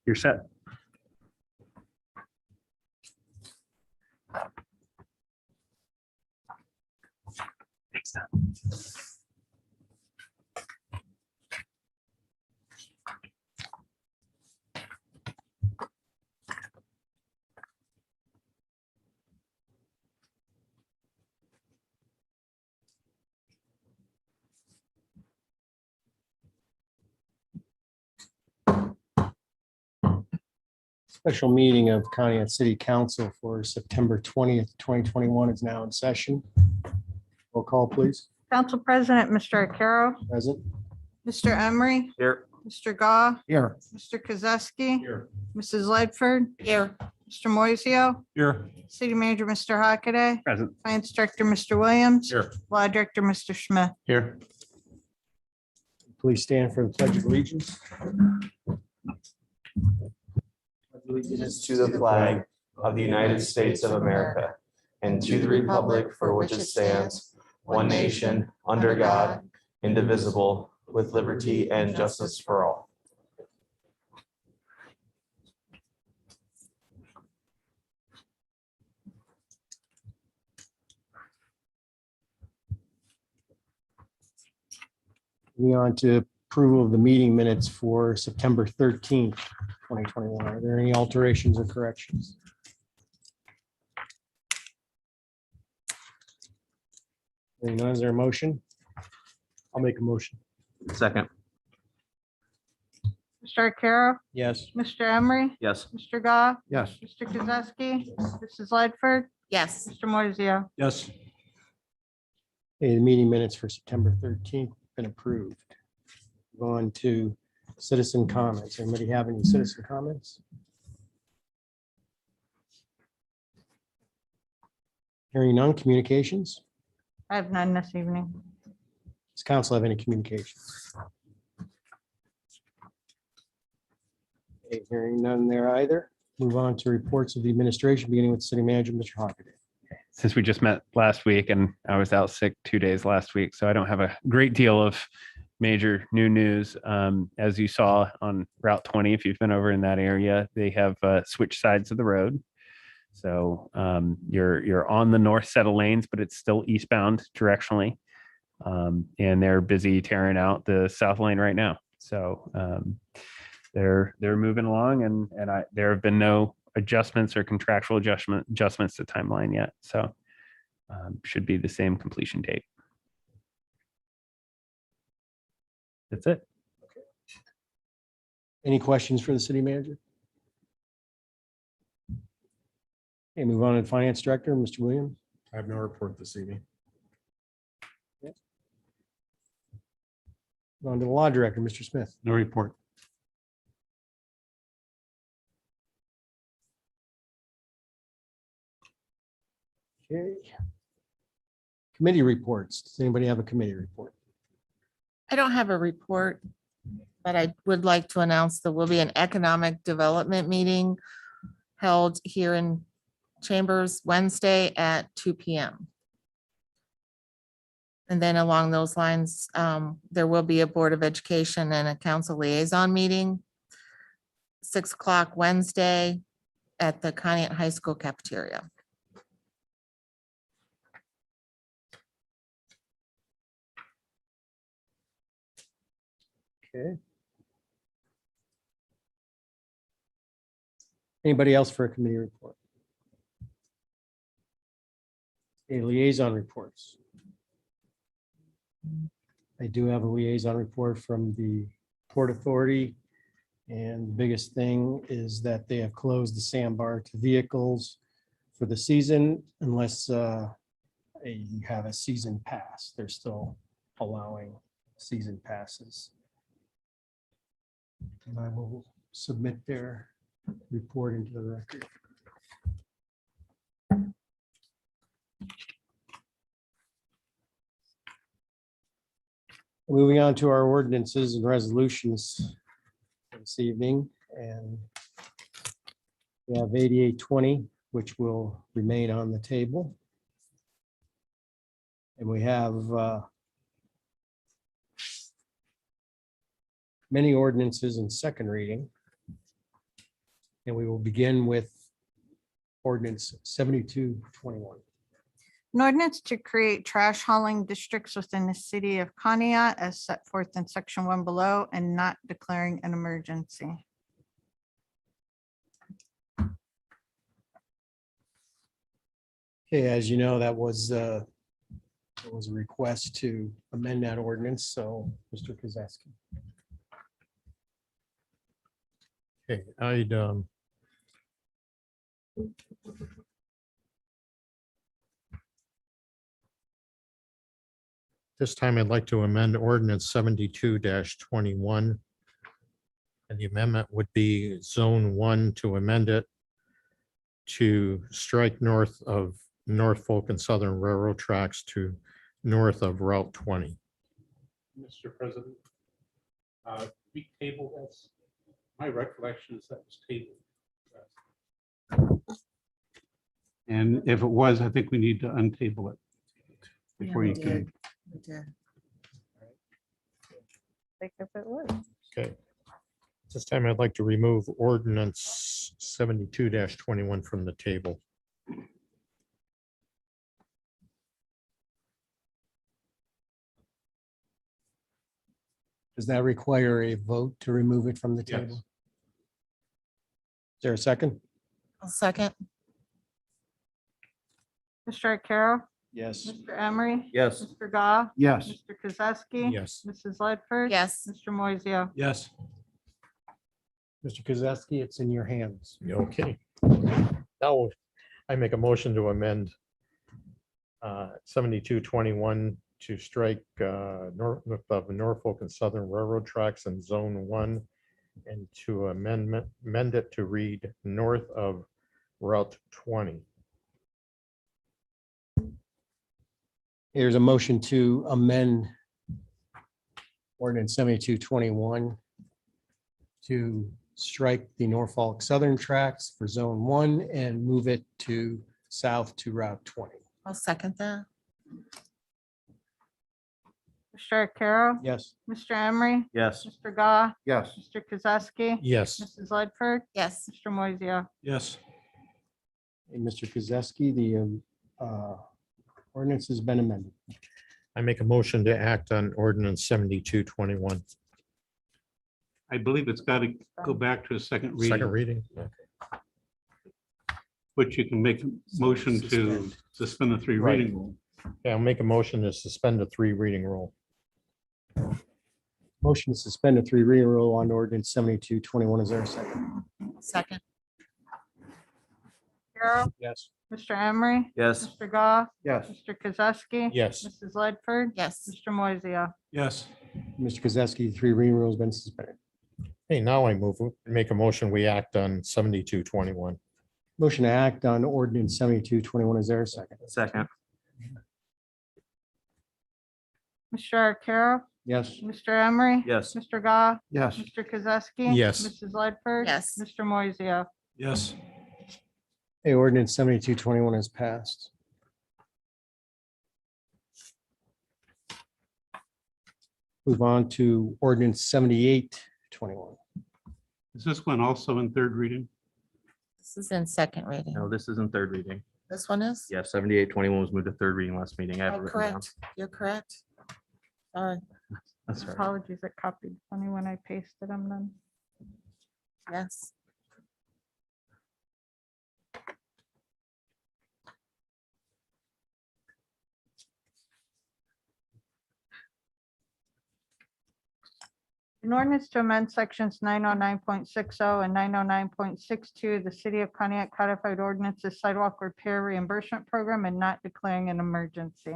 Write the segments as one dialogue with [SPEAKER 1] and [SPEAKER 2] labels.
[SPEAKER 1] You're set.
[SPEAKER 2] Special meeting of Conneaut City Council for September 20th, 2021 is now in session. Roll call, please.
[SPEAKER 3] Council President, Mr. Arcaro,
[SPEAKER 2] Present.
[SPEAKER 3] Mr. Emery,
[SPEAKER 1] Here.
[SPEAKER 3] Mr. Goff,
[SPEAKER 2] Here.
[SPEAKER 3] Mr. Kozowski,
[SPEAKER 1] Here.
[SPEAKER 3] Mrs. Ledford. Here. Mr. Moiseo,
[SPEAKER 1] Here.
[SPEAKER 3] City Manager, Mr. Hockaday,
[SPEAKER 1] Present.
[SPEAKER 3] Finance Director, Mr. Williams,
[SPEAKER 1] Here.
[SPEAKER 3] Law Director, Mr. Schmidt.
[SPEAKER 1] Here.
[SPEAKER 2] Please stand for the Pledge of Allegiance.
[SPEAKER 4] Allegiance to the flag of the United States of America and to the republic for which it stands, one nation, under God, indivisible, with liberty and justice for all.
[SPEAKER 2] Moving on to approval of the meeting minutes for September 13th, 2021. Are there any alterations or corrections? Hearing none, is there a motion? I'll make a motion.
[SPEAKER 1] Second.
[SPEAKER 3] Mr. Arcaro,
[SPEAKER 2] Yes.
[SPEAKER 3] Mr. Emery,
[SPEAKER 1] Yes.
[SPEAKER 3] Mr. Goff,
[SPEAKER 1] Yes.
[SPEAKER 3] Mr. Kozowski, Mrs. Ledford. Yes. Mr. Moiseo.
[SPEAKER 1] Yes.
[SPEAKER 2] Okay, the meeting minutes for September 13th been approved. Go on to citizen comments. Anybody have any citizen comments? Hearing none, communications?
[SPEAKER 3] I have none this evening.
[SPEAKER 2] Does council have any communications? Okay, hearing none there either. Move on to reports of the administration, beginning with city manager, Mr. Hockaday.
[SPEAKER 1] Since we just met last week and I was out sick 2 days last week, so I don't have a great deal of major new news. As you saw on Route 20, if you've been over in that area, they have switched sides of the road. So you're on the north set of lanes, but it's still eastbound directionally. And they're busy tearing out the south lane right now. So they're moving along, and there have been no adjustments or contractual adjustments to timeline yet. So should be the same completion date. That's it.
[SPEAKER 2] Any questions for the city manager? Okay, move on to the finance director, Mr. Williams.
[SPEAKER 5] I have no report this evening.
[SPEAKER 2] Move on to the law director, Mr. Smith.
[SPEAKER 5] No report.
[SPEAKER 2] Okay. Committee reports. Does anybody have a committee report?
[SPEAKER 6] I don't have a report, but I would like to announce there will be an economic development meeting held here in Chambers Wednesday at 2 p.m. And then along those lines, there will be a Board of Education and a council liaison meeting, 6 o'clock Wednesday at the Conneaut High School cafeteria.
[SPEAKER 2] Okay. Anybody else for a committee report? Okay, liaison reports. I do have a liaison report from the Port Authority. And the biggest thing is that they have closed the sandbar to vehicles for the season unless you have a season pass. They're still allowing season passes. And I will submit their report into the record. Moving on to our ordinances and resolutions this evening, and we have 8820, which will remain on the table. And we have many ordinances in second reading. And we will begin with ordinance 7221.
[SPEAKER 3] An ordinance to create trash hauling districts within the city of Conneaut as set forth in section 1 below and not declaring an emergency.
[SPEAKER 2] Okay, as you know, that was there was a request to amend that ordinance, so Mr. Kozeski.
[SPEAKER 5] Okay, I'd this time I'd like to amend ordinance 72-21. And the amendment would be zone 1 to amend it to strike north of Norfolk and Southern Railroad tracks to north of Route 20.
[SPEAKER 7] Mr. President, we tabled this. My recollection is that was tabled. And if it was, I think we need to untable it before you can.
[SPEAKER 3] Like if it was.
[SPEAKER 5] Okay. This time I'd like to remove ordinance 72-21 from the table.
[SPEAKER 2] Does that require a vote to remove it from the
[SPEAKER 7] Yes.
[SPEAKER 2] table? Is there a second?
[SPEAKER 6] I'll second.
[SPEAKER 3] Mr. Arcaro,
[SPEAKER 2] Yes.
[SPEAKER 3] Mr. Emery,
[SPEAKER 4] Yes.
[SPEAKER 3] Mr. Goff,
[SPEAKER 7] Yes.
[SPEAKER 3] Mr. Kozeski.
[SPEAKER 5] Yes.
[SPEAKER 3] Mrs. Ledford.
[SPEAKER 6] Yes.
[SPEAKER 3] Mr. Moiseo.
[SPEAKER 7] Yes.
[SPEAKER 2] Mr. Kozeski, it's in your hands.
[SPEAKER 5] Okay. Now I make a motion to amend 72-21 to strike north of Norfolk and Southern Railroad tracks in zone 1 and to amend it to read north of Route 20.
[SPEAKER 2] Here's a motion to amend ordinance 7221 to strike the Norfolk Southern tracks for zone 1 and move it to south to Route 20.
[SPEAKER 6] I'll second that.
[SPEAKER 3] Mr. Arcaro,
[SPEAKER 2] Yes.
[SPEAKER 3] Mr. Emery,
[SPEAKER 4] Yes.
[SPEAKER 3] Mr. Goff,
[SPEAKER 7] Yes.
[SPEAKER 3] Mr. Kozeski.
[SPEAKER 5] Yes.
[SPEAKER 3] Mrs. Ledford.
[SPEAKER 6] Yes.
[SPEAKER 3] Mr. Moiseo.
[SPEAKER 7] Yes.
[SPEAKER 2] And Mr. Kozeski, the ordinance has been amended.
[SPEAKER 5] I make a motion to act on ordinance 72-21.
[SPEAKER 7] I believe it's got to go back to a second
[SPEAKER 5] Second
[SPEAKER 7] reading,
[SPEAKER 5] reading.
[SPEAKER 7] but you can make a motion to suspend the three
[SPEAKER 5] Right.
[SPEAKER 7] reading rule.
[SPEAKER 5] Yeah, I'll make a motion to suspend the 3 reading rule.
[SPEAKER 2] Motion to suspend the 3 reading rule on ordinance 7221. Is there a second?
[SPEAKER 6] Second.
[SPEAKER 3] Arcaro,
[SPEAKER 2] Yes.
[SPEAKER 3] Mr. Emery,
[SPEAKER 4] Yes.
[SPEAKER 3] Mr. Goff,
[SPEAKER 7] Yes.
[SPEAKER 3] Mr. Kozeski.
[SPEAKER 5] Yes.
[SPEAKER 3] Mrs. Ledford.
[SPEAKER 6] Yes.
[SPEAKER 3] Mr. Moiseo.
[SPEAKER 7] Yes.
[SPEAKER 2] Mr. Kozeski, the 3 reading rule has been suspended.
[SPEAKER 5] Hey, now I make a motion, we act on 72-21.
[SPEAKER 2] Motion to act on ordinance 7221. Is there a second?
[SPEAKER 4] Second.
[SPEAKER 3] Mr. Arcaro,
[SPEAKER 2] Yes.
[SPEAKER 3] Mr. Emery.
[SPEAKER 4] Yes.
[SPEAKER 3] Mr. Goff,
[SPEAKER 7] Yes.
[SPEAKER 3] Mr. Kozeski.
[SPEAKER 5] Yes.
[SPEAKER 3] Mrs. Ledford.
[SPEAKER 6] Yes.
[SPEAKER 3] Mr. Moiseo.
[SPEAKER 7] Yes.
[SPEAKER 2] Hey, ordinance 7221 is passed. Move on to ordinance 7821.
[SPEAKER 7] Is this one also in third reading?
[SPEAKER 6] This is in second reading.
[SPEAKER 4] No, this is in third reading.
[SPEAKER 6] This one is?
[SPEAKER 4] Yeah, 78-21 was moved to third reading last meeting. I have it
[SPEAKER 6] Oh,
[SPEAKER 4] written down.
[SPEAKER 6] correct. You're correct. Sorry.
[SPEAKER 4] That's all right.
[SPEAKER 3] Apologies, it copied funny when I pasted them then.
[SPEAKER 6] Yes.
[SPEAKER 3] An ordinance to amend sections 909.60 and 909.62, the City of Pontiac Codified Ordinances Sidewalk Repair Reimbursement Program and not declaring an emergency.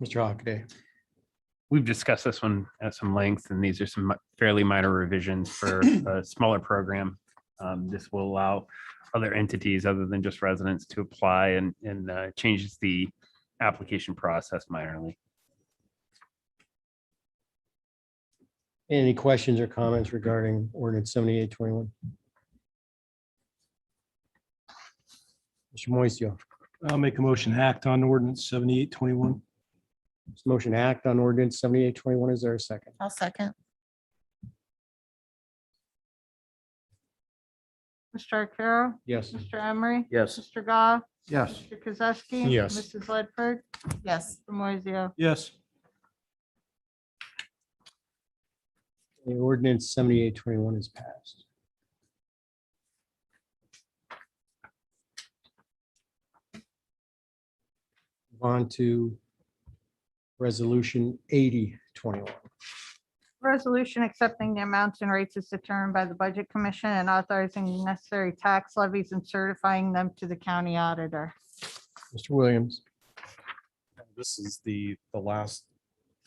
[SPEAKER 2] Mr. Hockaday.
[SPEAKER 1] We've discussed this one at some length, and these are some fairly minor revisions for a smaller program. This will allow other entities other than just residents to apply and changes the application process minorly.
[SPEAKER 2] Any questions or comments regarding ordinance 7821? Mr. Moiseo.
[SPEAKER 8] I'll make a motion to act on ordinance 7821.
[SPEAKER 2] Motion to act on ordinance 7821. Is there a second?
[SPEAKER 6] I'll second.
[SPEAKER 3] Mr. Arcaro?
[SPEAKER 2] Yes.
[SPEAKER 3] Mr. Emery?
[SPEAKER 4] Yes.
[SPEAKER 3] Mr. Goff?
[SPEAKER 8] Yes.
[SPEAKER 3] Mr. Kozowski?
[SPEAKER 5] Yes.
[SPEAKER 3] Mrs. Ledford?
[SPEAKER 6] Yes.
[SPEAKER 3] Mr. Moiseo?
[SPEAKER 8] Yes.
[SPEAKER 2] The ordinance 7821 is passed. Move on to resolution 8021.
[SPEAKER 3] Resolution accepting the amounts and rates as determined by the Budget Commission and authorizing the necessary tax levies and certifying them to the county auditor.
[SPEAKER 2] Mr. Williams.
[SPEAKER 9] This is the last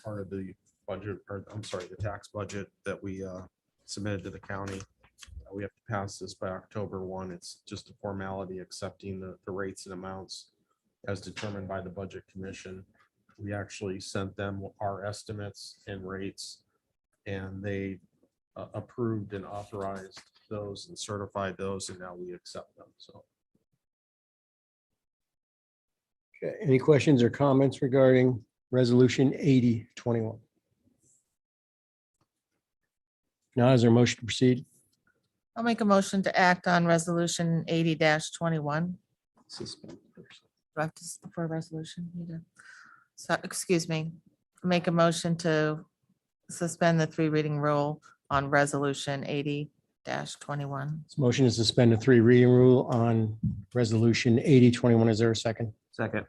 [SPEAKER 9] part of the budget, or I'm sorry, the tax budget that we submitted to the county. We have to pass this by October 1. It's just a formality accepting the rates and amounts as determined by the Budget Commission. We actually sent them our estimates and rates, and they approved and authorized those and certified those, and now we accept them. So
[SPEAKER 2] Okay, any questions or comments regarding resolution 8021? Now is there a motion to proceed?
[SPEAKER 6] I'll make a motion to act on resolution 80-21.
[SPEAKER 2] Suspend first.
[SPEAKER 6] Do I have to, for a resolution? Need to- So, excuse me, make a motion to suspend the 3 reading rule on resolution 80-21.
[SPEAKER 2] This motion is to suspend the 3 reading rule on resolution 8021. Is there a second?
[SPEAKER 4] Second.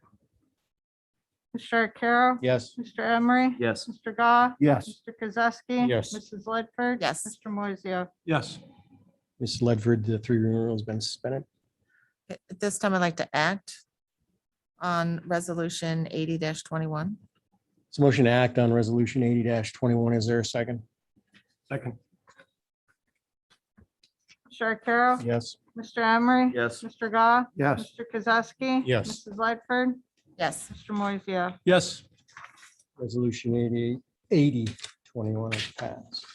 [SPEAKER 3] Mr. Arcaro?
[SPEAKER 2] Yes.
[SPEAKER 3] Mr. Emery?
[SPEAKER 4] Yes.
[SPEAKER 3] Mr. Goff?
[SPEAKER 8] Yes.
[SPEAKER 3] Mr. Kozowski?
[SPEAKER 2] Yes.
[SPEAKER 3] Mrs. Ledford?
[SPEAKER 6] Yes.
[SPEAKER 3] Mr. Moiseo?
[SPEAKER 8] Yes.
[SPEAKER 2] Ms. Ledford, the 3 reading rule has been suspended.
[SPEAKER 6] At this time, I'd like to act on resolution 80-21.
[SPEAKER 2] It's a motion to act on resolution 80-21. Is there a second?
[SPEAKER 8] Second.
[SPEAKER 3] Mr. Arcaro?
[SPEAKER 2] Yes.
[SPEAKER 3] Mr. Emery?
[SPEAKER 4] Yes.
[SPEAKER 3] Mr. Goff?
[SPEAKER 8] Yes.
[SPEAKER 3] Mr. Kozowski?
[SPEAKER 5] Yes.
[SPEAKER 3] Mrs. Ledford?
[SPEAKER 6] Yes.
[SPEAKER 3] Mr. Moiseo?
[SPEAKER 8] Yes.
[SPEAKER 2] Resolution 8021 is passed.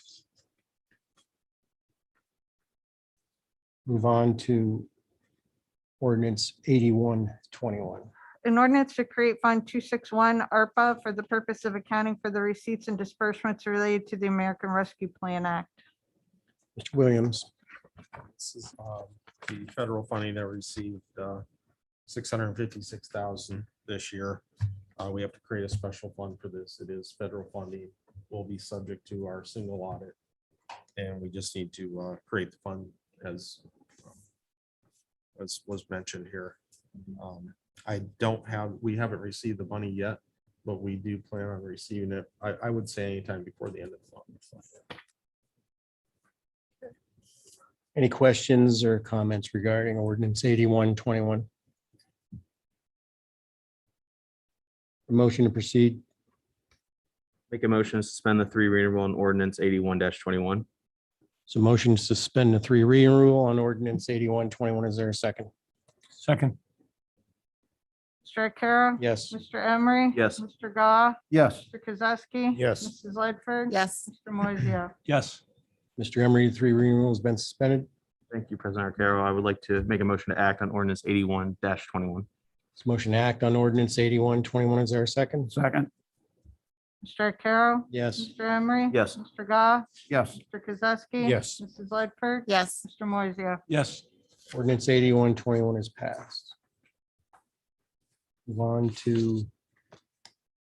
[SPEAKER 2] Move on to ordinance 8121.
[SPEAKER 3] An ordinance to create Fund 261 ARPA for the purpose of accounting for the receipts and disbursements related to the American Rescue Plan Act.
[SPEAKER 2] Mr. Williams.
[SPEAKER 9] this is the federal funding that received 656,000 this year. We have to create a special fund for this. It is federal funding, will be subject to our single audit. And we just need to create the fund as was mentioned here. We haven't received the money yet, but we do plan on receiving it. I would say anytime before the end of the month.
[SPEAKER 2] Any questions or comments regarding ordinance 8121? A motion to proceed.
[SPEAKER 4] Make a motion to suspend the 3 reading rule on ordinance 81-21.
[SPEAKER 2] So motion to suspend the 3 reading rule on ordinance 8121. Is there a second?
[SPEAKER 8] Second.
[SPEAKER 3] Mr. Arcaro?
[SPEAKER 2] Yes.
[SPEAKER 3] Mr. Emery?
[SPEAKER 4] Yes.
[SPEAKER 3] Mr. Goff?
[SPEAKER 8] Yes.
[SPEAKER 3] Mr. Kozowski?
[SPEAKER 5] Yes.
[SPEAKER 3] Mrs. Ledford?
[SPEAKER 6] Yes.
[SPEAKER 3] Mr. Moiseo?
[SPEAKER 8] Yes.
[SPEAKER 2] Mr. Emery, the 3 reading rule has been suspended.
[SPEAKER 4] Thank you, President Arcaro. I would like to make a motion to act on ordinance 81-21.
[SPEAKER 2] This motion to act on ordinance 8121. Is there a second?
[SPEAKER 8] Second.
[SPEAKER 3] Mr. Arcaro?
[SPEAKER 2] Yes.
[SPEAKER 3] Mr. Emery?
[SPEAKER 4] Yes.
[SPEAKER 3] Mr. Goff?
[SPEAKER 8] Yes.
[SPEAKER 3] Mr. Kozowski?
[SPEAKER 5] Yes.
[SPEAKER 3] Mrs. Ledford?
[SPEAKER 6] Yes.
[SPEAKER 3] Mr. Moiseo?
[SPEAKER 8] Yes.
[SPEAKER 2] Ordinance 8121 is passed. Move on to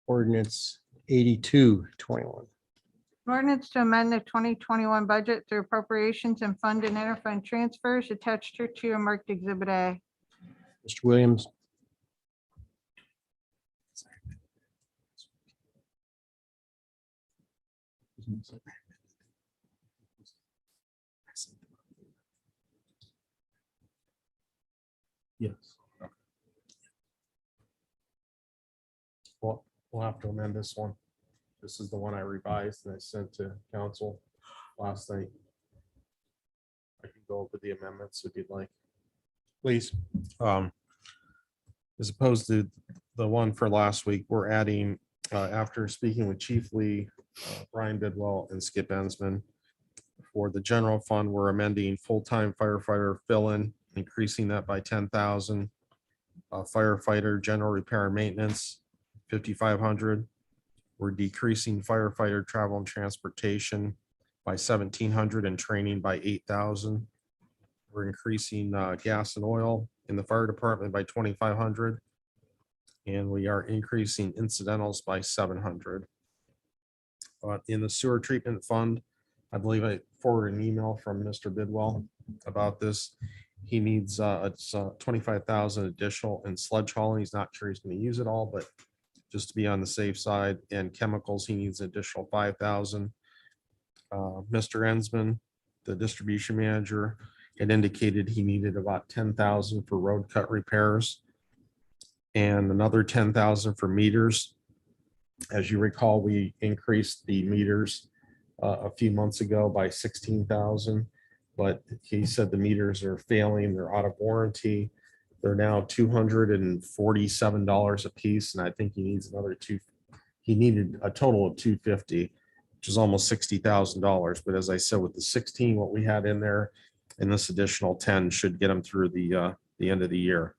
[SPEAKER 2] ordinance 8221.
[SPEAKER 3] An ordinance to amend the 2021 budget through appropriations and fund and interfund transfers attached to a marked Exhibit A.
[SPEAKER 2] Mr. Williams.
[SPEAKER 9] Yes. Well, we'll have to amend this one. This is the one I revised and I sent to council last night. I can go over the amendments if you'd like. Please. As opposed to the one for last week, we're adding, after speaking with Chief Lee, Brian Bidwell and Skip Ensman. For the general fund, we're amending full-time firefighter fill-in, increasing that by 10,000. Firefighter general repair and maintenance, 5,500. We're decreasing firefighter travel and transportation by 1,700 and training by 8,000. We're increasing gas and oil in the fire department by 2,500. And we are increasing incidentals by 700. In the sewer treatment fund, I believe I forwarded an email from Mr. Bidwell about this. He needs it's 25,000 additional in sludge hauling. He's not sure he's going to use it all, but just to be on the safe side. And chemicals, he needs an additional 5,000. Mr. Ensman, the distribution manager, had indicated he needed about 10,000 for road cut repairs and another 10,000 for meters. As you recall, we increased the meters a few months ago by 16,000, but he said the meters are failing, they're out of warranty. They're now $247 a piece, and I think he needs another he needed a total of 250, which is almost $60,000. But as I said, with the 16, what we had in there, and this additional 10 should get him through the end of the year.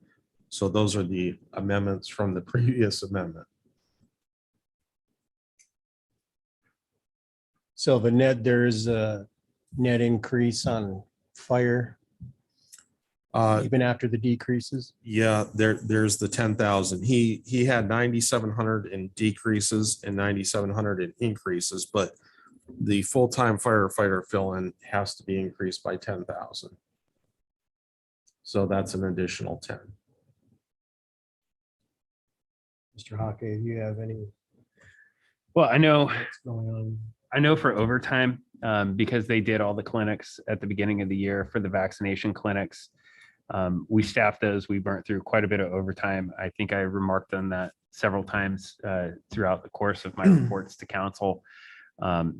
[SPEAKER 9] So those are the amendments from the previous amendment.
[SPEAKER 2] So the net, there's a net increase on fire, even after the decreases.
[SPEAKER 9] Yeah, there's the 10,000. He had 9,700 in decreases and 9,700 in increases, but the full-time firefighter fill-in has to be increased by 10,000. So that's an additional 10.
[SPEAKER 2] Mr. Hockey, do you have any
[SPEAKER 1] Well, I know
[SPEAKER 2] what's going on?
[SPEAKER 1] for overtime, because they did all the clinics at the beginning of the year for the vaccination clinics. We staffed those. We burnt through quite a bit of overtime. I think I remarked on that several times throughout the course of my reports to council.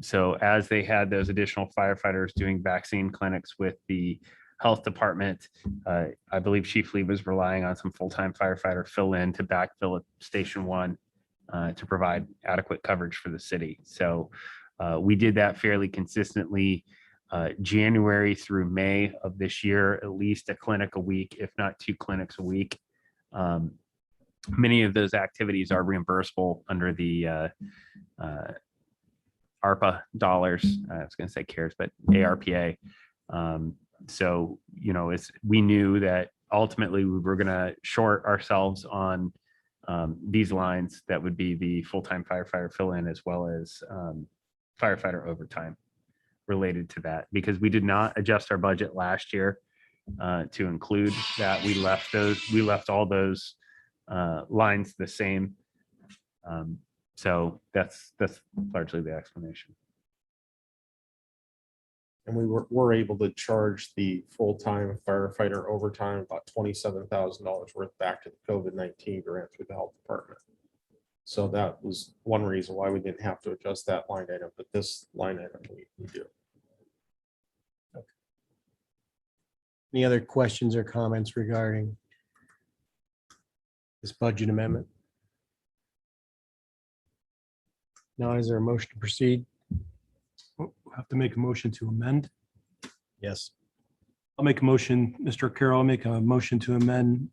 [SPEAKER 1] So as they had those additional firefighters doing vaccine clinics with the health department, I believe Chief Lee was relying on some full-time firefighter fill-in to backfill at Station 1 to provide adequate coverage for the city. So we did that fairly consistently, January through May of this year, at least a clinic a week, if not 2 clinics a week. Many of those activities are reimbursable under the ARPA dollars. I was going to say CARES, but ARPA. So, we knew that ultimately we were going to short ourselves on these lines. That would be the full-time firefighter fill-in as well as firefighter overtime related to that, because we did not adjust our budget last year to include that. We left all those lines the same. So that's largely the explanation.
[SPEAKER 9] And we were able to charge the full-time firefighter overtime about $27,000 worth back to the COVID-19 grant through the health department. So that was one reason why we didn't have to adjust that line item, but this line item we do.
[SPEAKER 2] Any other questions or comments regarding this budget amendment? Now, is there a motion to proceed?
[SPEAKER 8] We'll have to make a motion to amend.
[SPEAKER 2] Yes.
[SPEAKER 8] I'll make a motion, Mr. Carroll, I'll make a motion to amend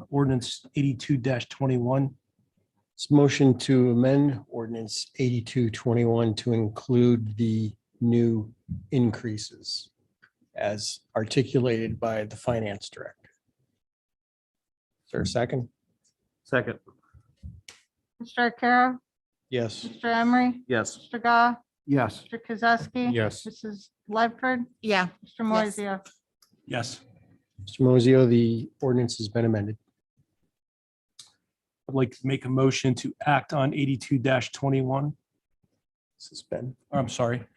[SPEAKER 8] ordinance 82-21.
[SPEAKER 2] It's motion to amend ordinance 82-21 to include the new increases as articulated by the finance director. Is there a second?
[SPEAKER 1] Second.
[SPEAKER 3] Mr. Arcaro,
[SPEAKER 2] Yes.
[SPEAKER 3] Mr. Emery,
[SPEAKER 9] Yes.
[SPEAKER 3] Mr. Gah,
[SPEAKER 1] Yes.
[SPEAKER 3] Mr. Kozowski.
[SPEAKER 5] Yes.
[SPEAKER 3] Mrs. Ledford,
[SPEAKER 6] Yeah,
[SPEAKER 3] Mr. Moiseo.
[SPEAKER 8] Yes,
[SPEAKER 2] Mr. Mosio, the ordinance has been amended.
[SPEAKER 8] I'd like to make a motion to act on 82-21.
[SPEAKER 2] Suspend.
[SPEAKER 8] I'm sorry. I'd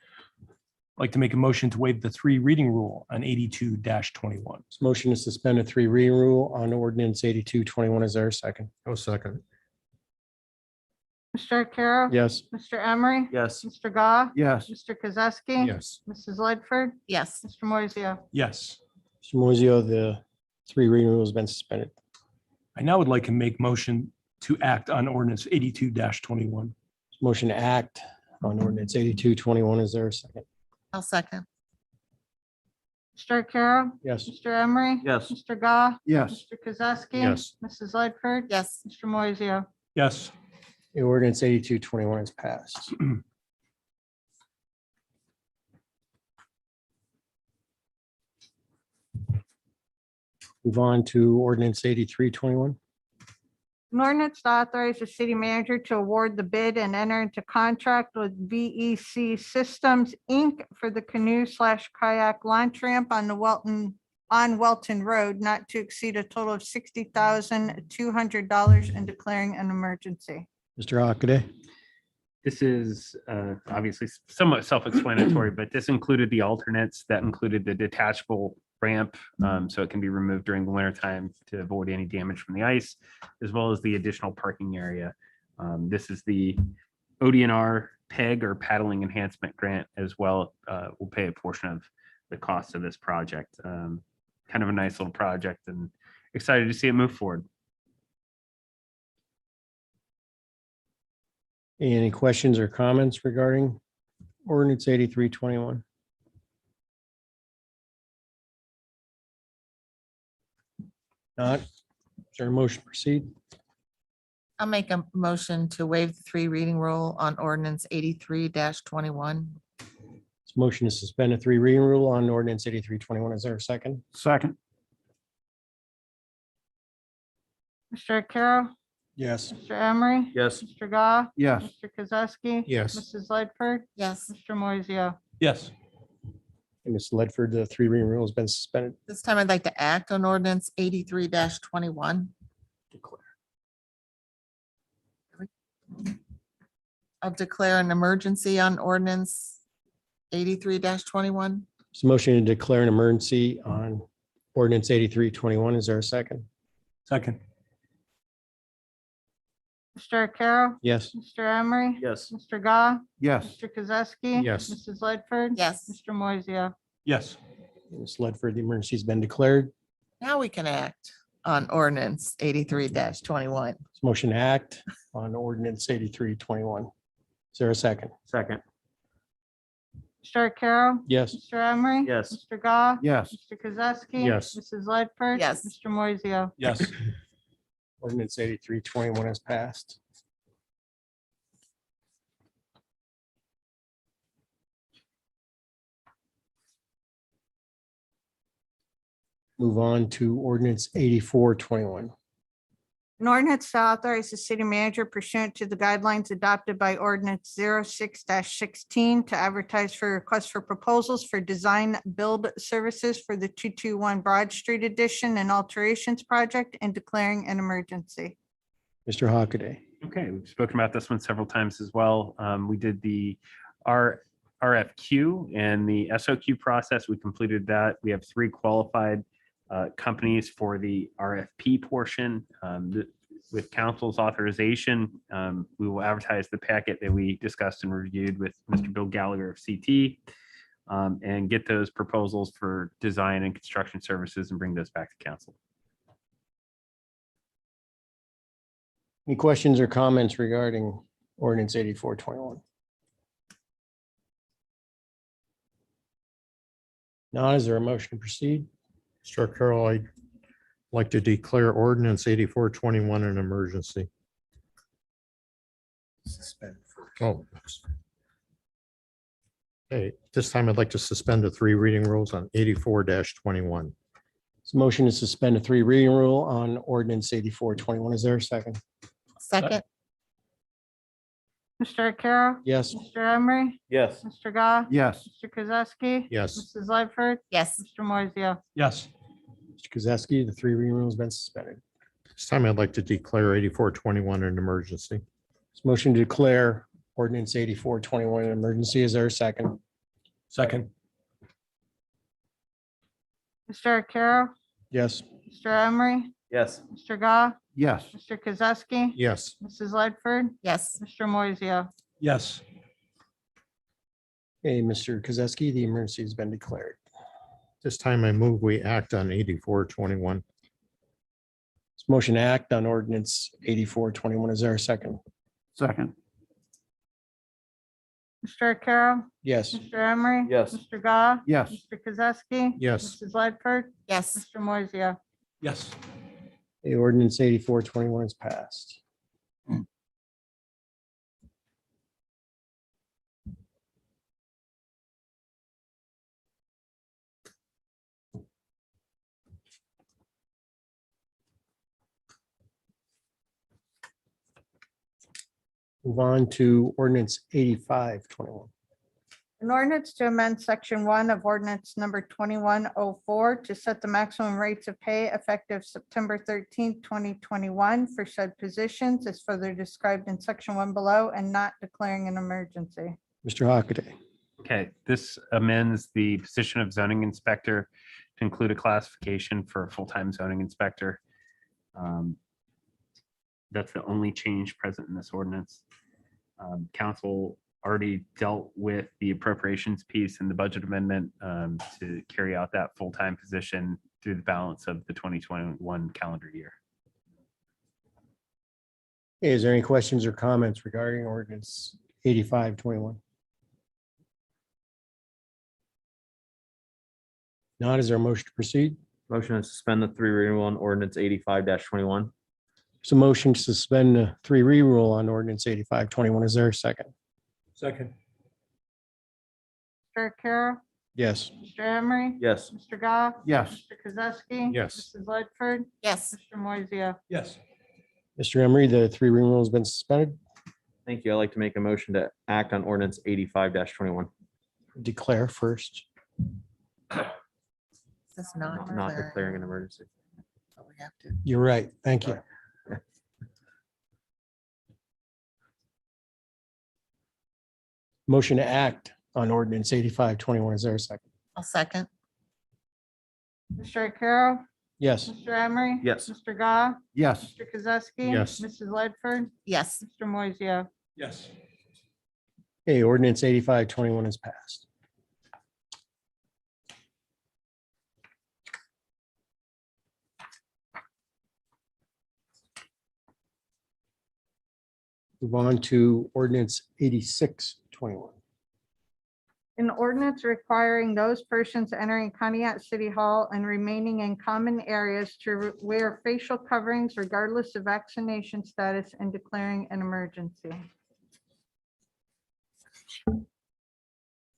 [SPEAKER 8] like to make a motion to waive the 3 reading rule on 82-21.
[SPEAKER 2] This motion to suspend a 3 reading rule on ordinance 82-21. Is there a second?
[SPEAKER 5] Oh, second.
[SPEAKER 3] Mr. Arcaro.
[SPEAKER 2] Yes.
[SPEAKER 3] Mr. Emery.
[SPEAKER 1] Yes.
[SPEAKER 3] Mr. Gah.
[SPEAKER 1] Yes.
[SPEAKER 3] Mr. Kozowski.
[SPEAKER 5] Yes.
[SPEAKER 3] Mrs. Ledford,
[SPEAKER 6] yes.
[SPEAKER 3] Mr. Moiseo.
[SPEAKER 8] Yes.
[SPEAKER 2] Mr. Mosio, the 3 reading rule has been suspended.
[SPEAKER 8] I now would like to make motion to act on ordinance 82-21.
[SPEAKER 2] Motion to act on ordinance 82-21. Is there a second?
[SPEAKER 6] I'll second.
[SPEAKER 3] Mr. Arcaro.
[SPEAKER 2] Yes.
[SPEAKER 3] Mr. Emery.
[SPEAKER 1] Yes.
[SPEAKER 3] Mr. Gah.
[SPEAKER 1] Yes.
[SPEAKER 3] Mr. Kozowski.
[SPEAKER 5] Yes.
[SPEAKER 3] Mrs. Ledford.
[SPEAKER 6] Yes,
[SPEAKER 3] Mr. Moiseo.
[SPEAKER 8] Yes.
[SPEAKER 2] The ordinance 82-21 is passed. Move on to ordinance 8321.
[SPEAKER 3] An ordinance to authorize the city manager to award the bid and enter into contract with VEC Systems, Inc. for the canoe/kayak launch ramp on Welton Road, not to exceed a total of $60,200 and declaring an emergency.
[SPEAKER 2] Mr. Hockaday.
[SPEAKER 1] This is obviously somewhat self-explanatory, but this included the alternates that included the detachable ramp, so it can be removed during the winter time to avoid any damage from the ice, as well as the additional parking area. This is the ODNR PEG or paddling enhancement grant as well. Will pay a portion of the cost of this project. Kind of a nice little project and excited to see it move forward.
[SPEAKER 2] Any questions or comments regarding ordinance 8321? Not, is there a motion to proceed?
[SPEAKER 6] I'll make a motion to waive the 3 reading rule on ordinance 83-21.
[SPEAKER 2] This motion to suspend a 3 reading rule on ordinance 8321. Is there a second?
[SPEAKER 8] Second.
[SPEAKER 3] Mr. Arcaro?
[SPEAKER 2] Yes.
[SPEAKER 3] Mr. Emery?
[SPEAKER 4] Yes.
[SPEAKER 3] Mr. Goff?
[SPEAKER 8] Yes.
[SPEAKER 3] Mr. Kozowski?
[SPEAKER 5] Yes.
[SPEAKER 3] Mrs. Lightford?
[SPEAKER 6] Yes,
[SPEAKER 3] Mr. Moiseo?
[SPEAKER 8] Yes.
[SPEAKER 2] And Ms. Ledford, the 3 reading rule has been suspended.
[SPEAKER 6] this time I'd like to act on ordinance 83-21. I'll declare an emergency on ordinance 83-21.
[SPEAKER 2] This motion to declare an emergency on ordinance 8321. Is there a second?
[SPEAKER 8] Second.
[SPEAKER 3] Mr. Arcaro?
[SPEAKER 2] Yes.
[SPEAKER 3] Mr. Emery?
[SPEAKER 4] Yes.
[SPEAKER 3] Mr. Goff?
[SPEAKER 8] Yes.
[SPEAKER 3] Mr. Kozowski?
[SPEAKER 5] Yes.
[SPEAKER 3] Mrs. Lightford?
[SPEAKER 6] Yes,
[SPEAKER 3] Mr. Moiseo?
[SPEAKER 8] Yes.
[SPEAKER 2] Ms. Ledford, the emergency has been declared.
[SPEAKER 6] now we can act on ordinance 83-21.
[SPEAKER 2] This motion to act on ordinance 8321. Is there a second?
[SPEAKER 4] Second.
[SPEAKER 3] Mr. Arcaro?
[SPEAKER 2] Yes.
[SPEAKER 3] Mr. Emery?
[SPEAKER 4] Yes.
[SPEAKER 3] Mr. Goff?
[SPEAKER 8] Yes.
[SPEAKER 3] Mr. Kozowski?
[SPEAKER 5] Yes.
[SPEAKER 3] Mrs. Lightford?
[SPEAKER 6] Yes.
[SPEAKER 3] Mr. Moiseo?
[SPEAKER 8] Yes.
[SPEAKER 2] Ordinance 8321 has passed. Move on to ordinance 8421.
[SPEAKER 3] An ordinance to authorize the city manager pursuant to the guidelines adopted by ordinance 06-16 to advertise for requests for proposals for design build services for the 221 Broad Street addition and alterations project and declaring an emergency.
[SPEAKER 2] Mr. Hockaday.
[SPEAKER 1] Okay, we've spoken about this one several times as well. We did the RFQ and the SOQ process. We completed that. We have 3 qualified companies for the RFP portion. With council's authorization, we will advertise the packet that we discussed and reviewed with Mr. Bill Gallagher of CT and get those proposals for design and construction services and bring those back to council.
[SPEAKER 2] Any questions or comments regarding ordinance 8421? Now, is there a motion to proceed?
[SPEAKER 5] Mr. Carroll, I'd like to declare ordinance 8421 an emergency. Oh. Okay, this time I'd like to suspend the 3 reading rules on 84-21.
[SPEAKER 2] This motion to suspend a 3 reading rule on ordinance 8421. Is there a second?
[SPEAKER 6] Second,
[SPEAKER 3] Mr. Arcaro?
[SPEAKER 2] Yes.
[SPEAKER 3] Mr. Emery?
[SPEAKER 4] Yes.
[SPEAKER 3] Mr. Goff?
[SPEAKER 8] Yes.
[SPEAKER 3] Mr. Kozowski?
[SPEAKER 5] Yes.
[SPEAKER 3] Mrs. Lightford?
[SPEAKER 6] yes,
[SPEAKER 3] Mr. Moiseo?
[SPEAKER 8] Yes.
[SPEAKER 2] Mr. Kozowski, the 3 reading rule has been suspended.
[SPEAKER 5] This time I'd like to declare 8421 an emergency.
[SPEAKER 2] This motion to declare ordinance 8421 an emergency. Is there a second?
[SPEAKER 8] Second.
[SPEAKER 3] Mr. Arcaro?
[SPEAKER 2] Yes.
[SPEAKER 3] Mr. Emery?
[SPEAKER 4] Yes.
[SPEAKER 3] Mr. Goff?
[SPEAKER 8] Yes.
[SPEAKER 3] Mr. Kozowski?
[SPEAKER 5] Yes.
[SPEAKER 3] Mrs. Lightford?
[SPEAKER 6] yes,
[SPEAKER 3] Mr. Moiseo?
[SPEAKER 8] Yes.
[SPEAKER 2] Hey, Mr. Kozowski, the emergency has been declared.
[SPEAKER 5] This time I move we act on 8421.
[SPEAKER 2] This motion to act on ordinance 8421. Is there a second?
[SPEAKER 8] Second.
[SPEAKER 3] Mr. Arcaro?
[SPEAKER 2] Yes.
[SPEAKER 3] Mr. Emery?
[SPEAKER 4] Yes.
[SPEAKER 3] Mr. Goff?
[SPEAKER 8] Yes.
[SPEAKER 3] Mr. Kozowski?
[SPEAKER 5] Yes.
[SPEAKER 3] Mrs. Lightford?
[SPEAKER 6] yes.
[SPEAKER 3] Mr. Moiseo?
[SPEAKER 8] Yes.
[SPEAKER 2] The ordinance 8421 is passed. Move on to ordinance 8521.
[SPEAKER 3] An ordinance to amend section 1 of ordinance number 2104 to set the maximum rates of pay effective September 13th, 2021 for said positions as further described in section 1 below and not declaring an emergency.
[SPEAKER 2] Mr. Hockaday.
[SPEAKER 1] Okay, this amends the position of zoning inspector to include a classification for a full-time zoning inspector. That's the only change present in this ordinance. Council already dealt with the appropriations piece and the budget amendment to carry out that full-time position through the balance of the 2021 calendar year.
[SPEAKER 2] Is there any questions or comments regarding ordinance 8521? Not, is there a motion to proceed?
[SPEAKER 4] Motion to suspend the three reading rule on ordinance 85-21.
[SPEAKER 2] So motion to suspend the 3 reading rule on ordinance 8521. Is there a second?
[SPEAKER 8] Second.
[SPEAKER 3] Mr. Carroll,
[SPEAKER 2] Yes.
[SPEAKER 3] Mr. Emery,
[SPEAKER 4] Yes.
[SPEAKER 3] Mr. Goff,
[SPEAKER 8] Yes.
[SPEAKER 3] Mr. Kozowski.
[SPEAKER 8] Yes.
[SPEAKER 3] Mrs. Ledford,
[SPEAKER 6] Yes.
[SPEAKER 3] Mr. Moiseo.
[SPEAKER 8] Yes.
[SPEAKER 2] Mr. Emery, the 3 reading rule has been suspended.
[SPEAKER 4] Thank you. I'd like to make a motion to act on ordinance 85-21.
[SPEAKER 2] Declare first.
[SPEAKER 6] This is not
[SPEAKER 4] Not declaring an emergency.
[SPEAKER 6] but we have to.
[SPEAKER 2] You're right. Thank you. Motion to act on ordinance 8521. Is there a second?
[SPEAKER 6] I'll second.
[SPEAKER 3] Mr. Carroll,
[SPEAKER 2] Yes.
[SPEAKER 3] Mr. Emery.
[SPEAKER 4] Yes.
[SPEAKER 3] Mr. Goff,
[SPEAKER 8] Yes.
[SPEAKER 3] Mr. Kozowski.
[SPEAKER 8] Yes.
[SPEAKER 3] Mrs. Ledford,
[SPEAKER 6] Yes.
[SPEAKER 3] Mr. Moiseo.
[SPEAKER 8] Yes.
[SPEAKER 2] Okay, ordinance 8521 is passed. Move on to ordinance 8621.
[SPEAKER 3] An ordinance requiring those persons entering Pontiac City Hall and remaining in common areas to wear facial coverings regardless of vaccination status and declaring an emergency.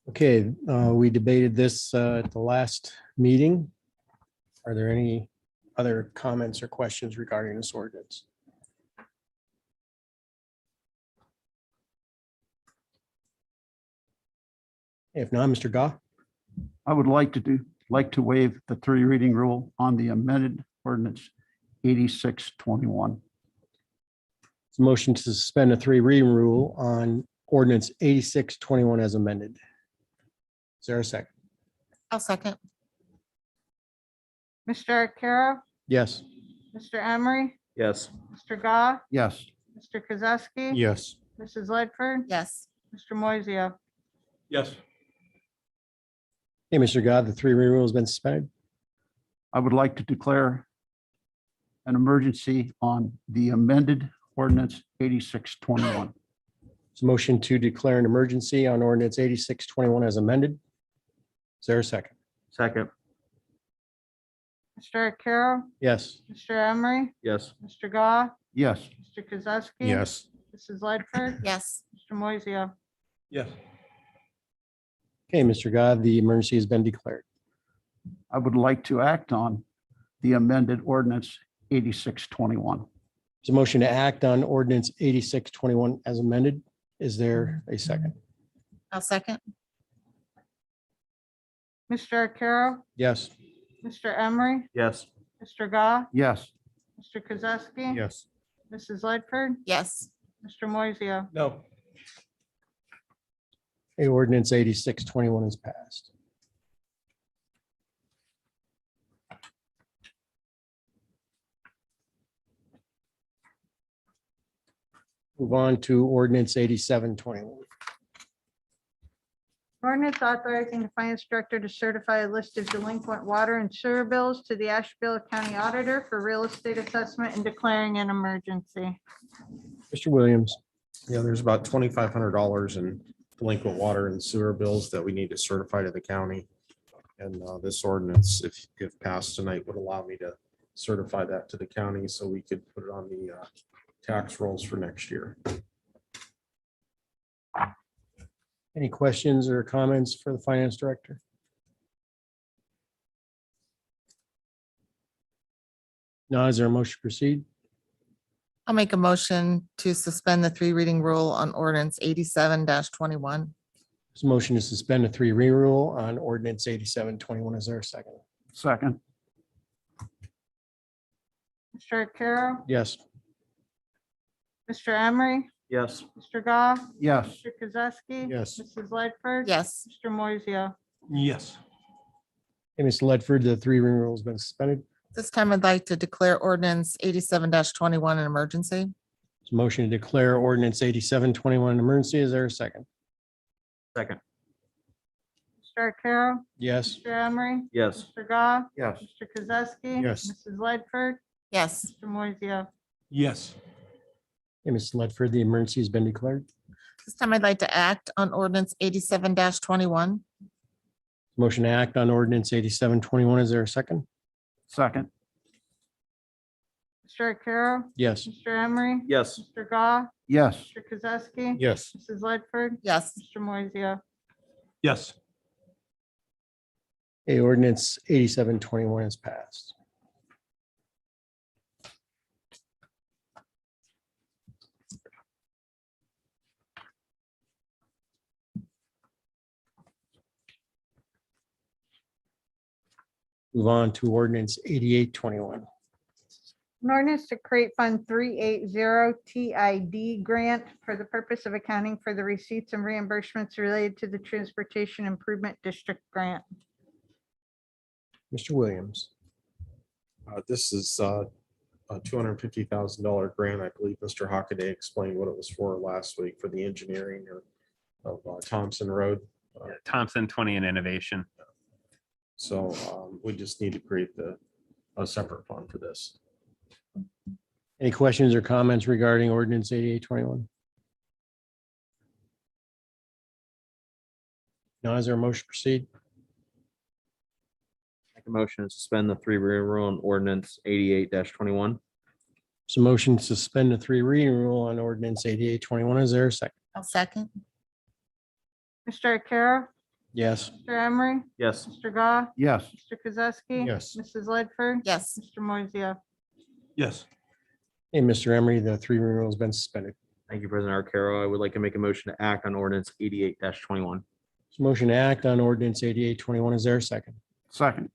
[SPEAKER 2] Okay, we debated this at the last meeting. Are there any other comments or questions regarding this ordinance? If not, Mr. Goff?
[SPEAKER 10] I would like to waive the 3 reading rule on the amended ordinance 8621.
[SPEAKER 2] It's a motion to suspend a 3 reading rule on ordinance 8621 as amended. Is there a second?
[SPEAKER 6] I'll second.
[SPEAKER 3] Mr. Carroll,
[SPEAKER 2] Yes.
[SPEAKER 3] Mr. Emery,
[SPEAKER 4] Yes.
[SPEAKER 3] Mr. Goff,
[SPEAKER 10] Yes,
[SPEAKER 3] Mr. Kozowski.
[SPEAKER 8] Yes.
[SPEAKER 3] Mrs. Ledford,
[SPEAKER 6] Yes.
[SPEAKER 3] Mr. Moiseo.
[SPEAKER 8] Yes.
[SPEAKER 2] Hey, Mr. God, the 3 reading rule has been suspended.
[SPEAKER 10] I would like to declare an emergency on the amended ordinance 8621.
[SPEAKER 2] It's a motion to declare an emergency on ordinance 8621 as amended. Is there a second?
[SPEAKER 4] Second.
[SPEAKER 3] Mr. Carroll,
[SPEAKER 2] Yes.
[SPEAKER 3] Mr. Emery,
[SPEAKER 4] Yes.
[SPEAKER 3] Mr. Goff,
[SPEAKER 10] Yes,
[SPEAKER 3] Mr. Kozowski.
[SPEAKER 8] Yes.
[SPEAKER 3] Mrs. Ledford,
[SPEAKER 6] Yes.
[SPEAKER 3] Mr. Moiseo.
[SPEAKER 8] Yes.
[SPEAKER 2] Okay, Mr. God, the emergency has been declared.
[SPEAKER 10] I would like to act on the amended ordinance 8621.
[SPEAKER 2] It's a motion to act on ordinance 8621 as amended. Is there a second?
[SPEAKER 6] I'll second.
[SPEAKER 3] Mr. Carroll,
[SPEAKER 2] Yes.
[SPEAKER 3] Mr. Emery,
[SPEAKER 4] Yes.
[SPEAKER 3] Mr. Goff,
[SPEAKER 10] Yes,
[SPEAKER 3] Mr. Kozowski.
[SPEAKER 8] Yes.
[SPEAKER 3] Mrs. Ledford,
[SPEAKER 6] Yes.
[SPEAKER 3] Mr. Moiseo.
[SPEAKER 8] No.
[SPEAKER 2] A ordinance 8621 is passed. Move on to ordinance 8721.
[SPEAKER 3] Ordinance authorizing the finance director to certify a list of delinquent water and sewer bills to the Asheville County Auditor for real estate assessment and declaring an emergency.
[SPEAKER 2] Mr. Williams.
[SPEAKER 9] Yeah, there's about $2,500 in delinquent water and sewer bills that we need to certify to the county. And this ordinance, if passed tonight, would allow me to certify that to the county so we could put it on the tax rolls for next year.
[SPEAKER 2] Any questions or comments for the finance director? Now, is there a motion to proceed?
[SPEAKER 6] I'll make a motion to suspend the three reading rule on ordinance 87-21.
[SPEAKER 2] There's a motion to suspend the three reading rule on ordinance 87-21. Is there a second?
[SPEAKER 10] Second.
[SPEAKER 3] Mr. Arcaro,
[SPEAKER 2] Yes.
[SPEAKER 3] Mr. Emery,
[SPEAKER 4] Yes.
[SPEAKER 3] Mr. Goff,
[SPEAKER 10] Yes.
[SPEAKER 3] Mr. Kozowski.
[SPEAKER 5] Yes.
[SPEAKER 3] Mrs. Ledford.
[SPEAKER 6] Yes.
[SPEAKER 3] Mr. Moiseo.
[SPEAKER 8] Yes.
[SPEAKER 2] Hey, Ms. Ledford, the three reading rule has been suspended.
[SPEAKER 6] This time I'd like to declare ordinance 87-21 an emergency.
[SPEAKER 2] There's a motion to declare ordinance 87-21 an emergency. Is there a second?
[SPEAKER 4] Second.
[SPEAKER 3] Mr. Arcaro,
[SPEAKER 2] Yes.
[SPEAKER 3] Mr. Emery,
[SPEAKER 4] Yes.
[SPEAKER 3] Mr. Goff,
[SPEAKER 10] Yes.
[SPEAKER 3] Mr. Kozowski.
[SPEAKER 5] Yes.
[SPEAKER 3] Mrs. Ledford,
[SPEAKER 6] Yes.
[SPEAKER 3] Mr. Moiseo.
[SPEAKER 8] Yes.
[SPEAKER 2] Hey, Ms. Ledford, the emergency has been declared.
[SPEAKER 6] This time I'd like to act on ordinance 87-21.
[SPEAKER 2] Motion to act on ordinance 87-21. Is there a second?
[SPEAKER 10] Second.
[SPEAKER 3] Mr. Arcaro,
[SPEAKER 2] Yes.
[SPEAKER 3] Mr. Emery,
[SPEAKER 4] Yes.
[SPEAKER 3] Mr. Goff,
[SPEAKER 10] Yes.
[SPEAKER 3] Mr. Kozowski.
[SPEAKER 5] Yes.
[SPEAKER 3] Mrs. Ledford,
[SPEAKER 6] Yes.
[SPEAKER 3] Mr. Moiseo.
[SPEAKER 8] Yes.
[SPEAKER 2] A ordinance 87-21 is passed. Move on to ordinance 88-21.
[SPEAKER 3] An ordinance to create Fund 380 TID grant for the purpose of accounting for the receipts and reimbursements related to the Transportation Improvement District grant.
[SPEAKER 2] Mr. Williams.
[SPEAKER 9] This is a $250,000 grant. I believe Mr. Hockaday explained what it was for last week for the engineering of Thompson Road.
[SPEAKER 1] Thompson 20 and Innovation.
[SPEAKER 9] So we just need to create a separate fund for this.
[SPEAKER 2] Any questions or comments regarding ordinance 88-21? Now, is there a motion to proceed?
[SPEAKER 4] Make a motion to suspend the three reading rule on ordinance 88-21.
[SPEAKER 2] So motion to suspend the three reading rule on ordinance 88-21. Is there a second?
[SPEAKER 6] I'll second.
[SPEAKER 3] Mr. Arcaro,
[SPEAKER 2] Yes.
[SPEAKER 3] Mr. Emery,
[SPEAKER 4] Yes.
[SPEAKER 3] Mr. Goff,
[SPEAKER 10] Yes.
[SPEAKER 3] Mr. Kozowski.
[SPEAKER 5] Yes.
[SPEAKER 3] Mrs. Ledford.
[SPEAKER 6] Yes.
[SPEAKER 3] Mr. Moiseo.
[SPEAKER 8] Yes.
[SPEAKER 2] Hey, Mr. Emery, the three reading rule has been suspended.
[SPEAKER 4] Thank you, President Arcaro. I would like to make a motion to act on ordinance 88-21.
[SPEAKER 2] So motion to act on ordinance 88-21. Is there a second?
[SPEAKER 10] Second.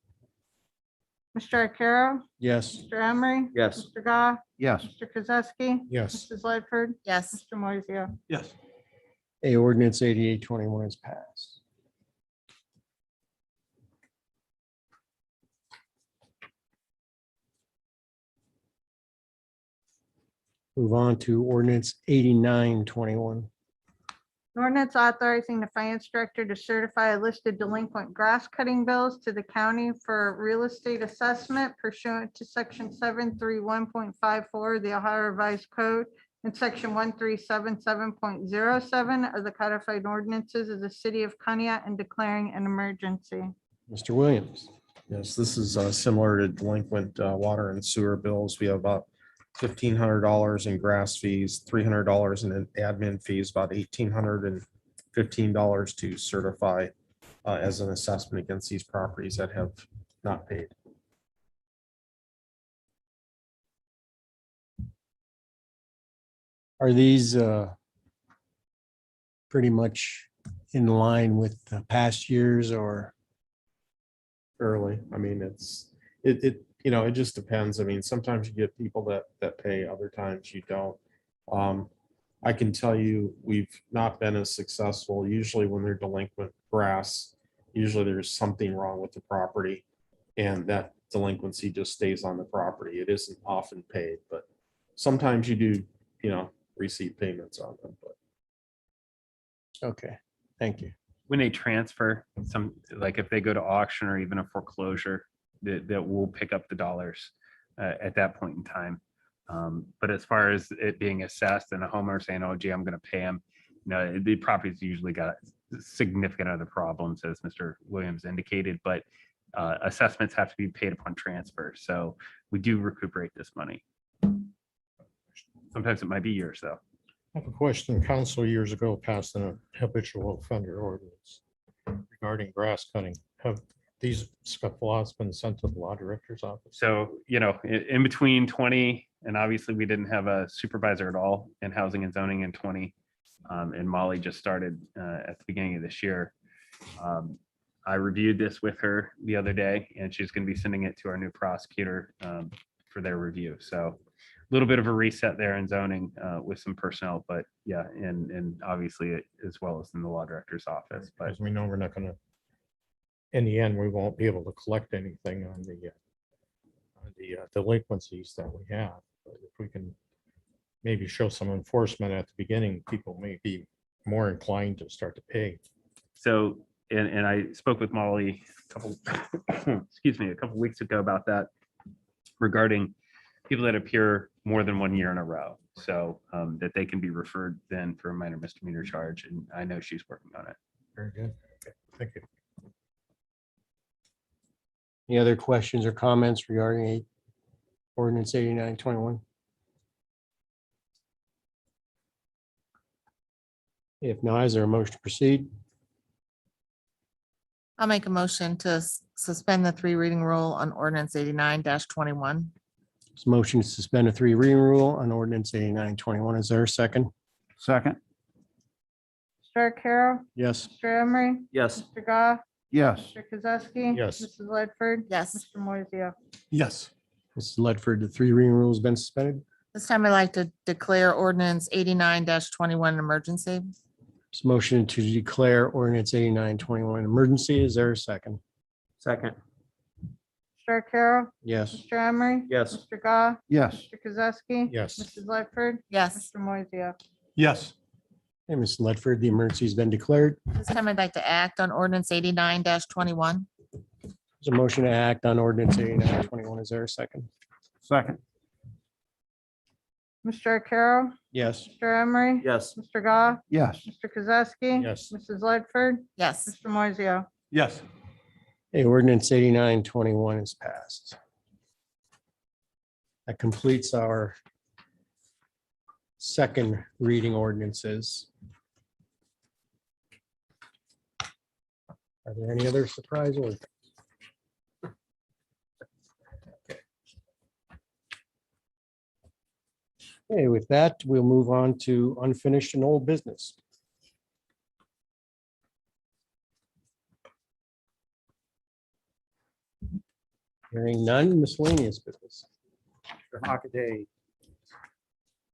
[SPEAKER 3] Mr. Arcaro,
[SPEAKER 2] Yes.
[SPEAKER 3] Mr. Emery.
[SPEAKER 4] Yes.
[SPEAKER 3] Mr. Goff,
[SPEAKER 10] Yes.
[SPEAKER 3] Mr. Kozowski.
[SPEAKER 5] Yes.
[SPEAKER 3] Mrs. Ledford,
[SPEAKER 6] Yes.
[SPEAKER 3] Mr. Moiseo.
[SPEAKER 8] Yes.
[SPEAKER 2] A ordinance 88-21 is passed. Move on to ordinance 89-21.
[SPEAKER 3] An ordinance authorizing the finance director to certify a listed delinquent grass cutting bills to the county for real estate assessment pursuant to section 731.54 of the Ohio Revised Code and section 1377.07 of the codified ordinances of the city of Conneaut and declaring an emergency.
[SPEAKER 2] Mr. Williams.
[SPEAKER 9] Yes, this is similar to delinquent water and sewer bills. We have about $1,500 in grass fees, $300 in admin fees, about $1,815 to certify as an assessment against these properties that have not paid.
[SPEAKER 2] Are these pretty much in line with the past years or?
[SPEAKER 9] Early, I mean, it just depends. I mean, sometimes you get people that pay, other times you don't. I can tell you, we've not been as successful. Usually when they're delinquent grass, usually there's something wrong with the property. And that delinquency just stays on the property. It isn't often paid, but sometimes you do, receive payments on them, but.
[SPEAKER 2] Okay, thank you.
[SPEAKER 1] When they transfer some, like if they go to auction or even a foreclosure, that will pick up the dollars at that point in time. But as far as it being assessed and a homeowner saying, oh gee, I'm gonna pay him, the property's usually got significant other problems, as Mr. Williams indicated, but assessments have to be paid upon transfer. So we do recuperate this money. Sometimes it might be years though.
[SPEAKER 5] I have a question. Council years ago passed an habitual offender ordinance regarding grass cutting. Have these laws been sent to the law director's office?
[SPEAKER 1] So, in between 20 and obviously we didn't have a supervisor at all in housing and zoning in 20. And Molly just started at the beginning of this year. I reviewed this with her the other day, and she's going to be sending it to our new prosecutor for their review. So a little bit of a reset there in zoning with some personnel, but yeah, and obviously as well as in the law director's office. But
[SPEAKER 5] Because we know we're not gonna, in the end, we won't be able to collect anything on the delinquencies that we have. But if we can maybe show some enforcement at the beginning, people may be more inclined to start to pay.
[SPEAKER 1] so, and I spoke with Molly a couple, excuse me, a couple weeks ago about that regarding people that appear more than 1 year in a row. So that they can be referred then for a minor misdemeanor charge. And I know she's working on it.
[SPEAKER 5] Very good. Okay, thank you.
[SPEAKER 2] Any other questions or comments regarding ordinance 8921? If not, is there a motion to proceed?
[SPEAKER 6] I'll make a motion to suspend the 3 reading rule on ordinance 89-21.
[SPEAKER 2] There's a motion to suspend a 3 reading rule on ordinance 8921. Is there a second?
[SPEAKER 10] Second,
[SPEAKER 3] Mr. Carroll,
[SPEAKER 2] Yes.
[SPEAKER 3] Mr. Emery,
[SPEAKER 4] Yes.
[SPEAKER 3] Mr. Goff,
[SPEAKER 10] yes.
[SPEAKER 3] Mr. Kozowski.
[SPEAKER 5] Yes.
[SPEAKER 3] Mrs. Ledford.
[SPEAKER 6] Yes.
[SPEAKER 3] Mr. Moiseo.
[SPEAKER 8] Yes.
[SPEAKER 2] Mrs. Ledford, the 3 reading rule has been suspended.
[SPEAKER 6] This time I'd like to declare ordinance 89-21 an emergency.
[SPEAKER 2] There's a motion to declare ordinance 8921 emergency. Is there a second?
[SPEAKER 4] Second.
[SPEAKER 3] Mr. Carroll,
[SPEAKER 2] Yes.
[SPEAKER 3] Mr. Emery.
[SPEAKER 4] Yes.
[SPEAKER 3] Mr. Goff,
[SPEAKER 10] Yes,
[SPEAKER 3] Mr. Kozowski.
[SPEAKER 5] Yes.
[SPEAKER 3] Mrs. Ledford.
[SPEAKER 6] Yes.
[SPEAKER 3] Mr. Moiseo.
[SPEAKER 8] Yes.
[SPEAKER 2] Hey, Mrs. Ledford, the emergency has been declared.
[SPEAKER 6] This time I'd like to act on ordinance 89-21.
[SPEAKER 2] There's a motion to act on ordinance 8921. Is there a second?
[SPEAKER 10] second,
[SPEAKER 3] Mr. Carroll,
[SPEAKER 2] Yes.
[SPEAKER 3] Mr. Emery.
[SPEAKER 4] Yes.
[SPEAKER 3] Mr. Goff,
[SPEAKER 10] yes.
[SPEAKER 3] Mr. Kozowski.
[SPEAKER 5] Yes.
[SPEAKER 3] Mrs. Ledford.
[SPEAKER 6] Yes.
[SPEAKER 3] Mr. Moiseo.
[SPEAKER 8] Yes.
[SPEAKER 2] Hey, ordinance 8921 is passed. That completes our second reading ordinances. Are there any other surprise orders? Okay, with that, we'll move on to unfinished and old business. Hearing none, miscellaneous business.
[SPEAKER 10] Mr. Hockaday,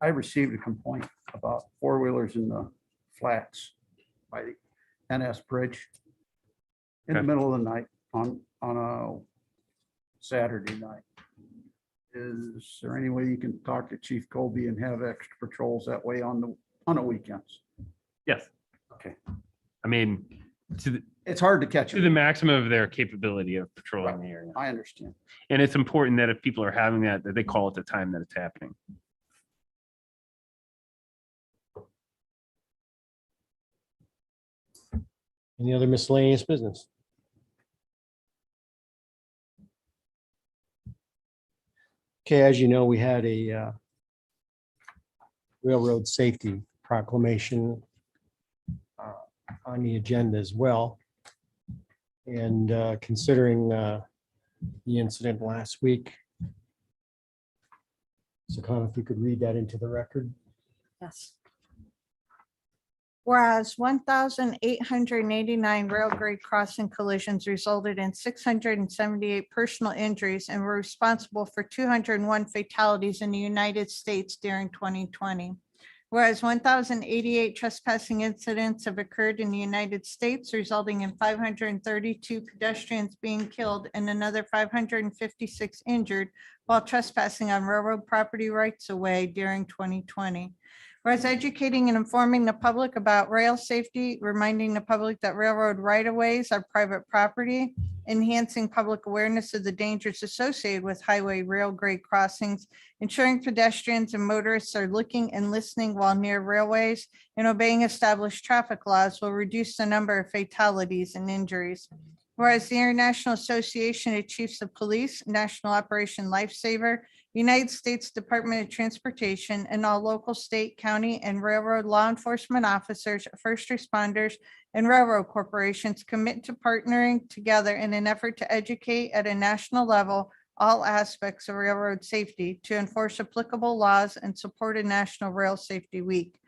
[SPEAKER 10] I received a complaint about four-wheelers in the flats by the NS Bridge in the
[SPEAKER 1] Okay.
[SPEAKER 10] middle of the night on a Saturday night. Is there any way you can talk to Chief Colby and have extra patrols that way on the weekends?
[SPEAKER 1] Yes.
[SPEAKER 10] Okay.
[SPEAKER 1] I mean, to
[SPEAKER 10] It's hard to catch
[SPEAKER 1] the
[SPEAKER 10] them.
[SPEAKER 1] maximum of their capability of patrolling the area.
[SPEAKER 10] I understand.
[SPEAKER 1] And it's important that if people are having that they call at the time that it's happening.
[SPEAKER 2] Any other miscellaneous business? Okay, as you know, we had a railroad safety proclamation on the agenda as well. And considering the incident last week, so Connor, if you could read that into the record.
[SPEAKER 3] Yes. Whereas 1,889 rail grade crossing collisions resulted in 678 personal injuries and were responsible for 201 fatalities in the United States during 2020. Whereas 1,088 trespassing incidents have occurred in the United States, resulting in 532 pedestrians being killed and another 556 injured while trespassing on railroad property rights of way during 2020. Whereas educating and informing the public about rail safety, reminding the public that railroad right-of-ways are private property, enhancing public awareness of the dangers associated with highway rail grade crossings, ensuring pedestrians and motorists are looking and listening while near railways, and obeying established traffic laws will reduce the number of fatalities and injuries. Whereas the International Association of Chiefs of Police, National Operation Lifesaver, United States Department of Transportation, and all local, state, county, and railroad law enforcement officers, first responders, and railroad corporations commit to partnering together in an effort to educate at a national level all aspects of railroad safety to enforce applicable laws and support a National Rail Safety Week.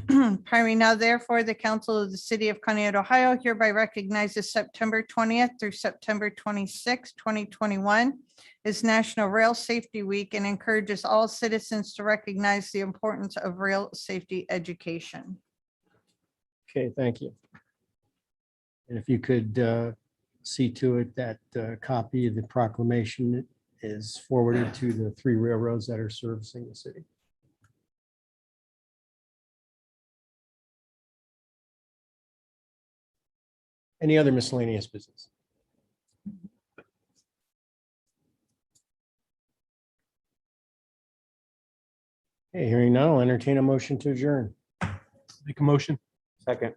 [SPEAKER 3] Pardon me, now therefore, the Council of the City of Conneaut, Ohio hereby recognizes September 20th through September 26th, 2021 is National Rail Safety Week and encourages all citizens to recognize the importance of rail safety education.
[SPEAKER 2] Okay, thank you. And if you could see to it that copy of the proclamation is forwarded to the 3 railroads that are servicing the city. Any other miscellaneous business? Okay, hearing none, I'll entertain a motion to adjourn.
[SPEAKER 8] Make a motion.
[SPEAKER 4] Second.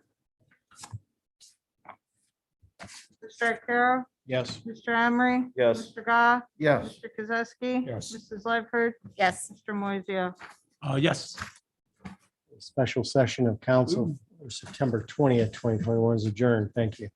[SPEAKER 3] Mr. Arcaro,
[SPEAKER 2] Yes.
[SPEAKER 3] Mr. Emery,
[SPEAKER 4] Yes.
[SPEAKER 3] Mr. Gah,
[SPEAKER 10] Yes.
[SPEAKER 3] Mr. Kozowski.
[SPEAKER 2] Yes.
[SPEAKER 3] Mrs. Ledford,
[SPEAKER 6] Yes.
[SPEAKER 3] Mr. Moiseo.
[SPEAKER 8] Yes.
[SPEAKER 2] Special session of council for September 20th, 2021 is adjourned. Thank you.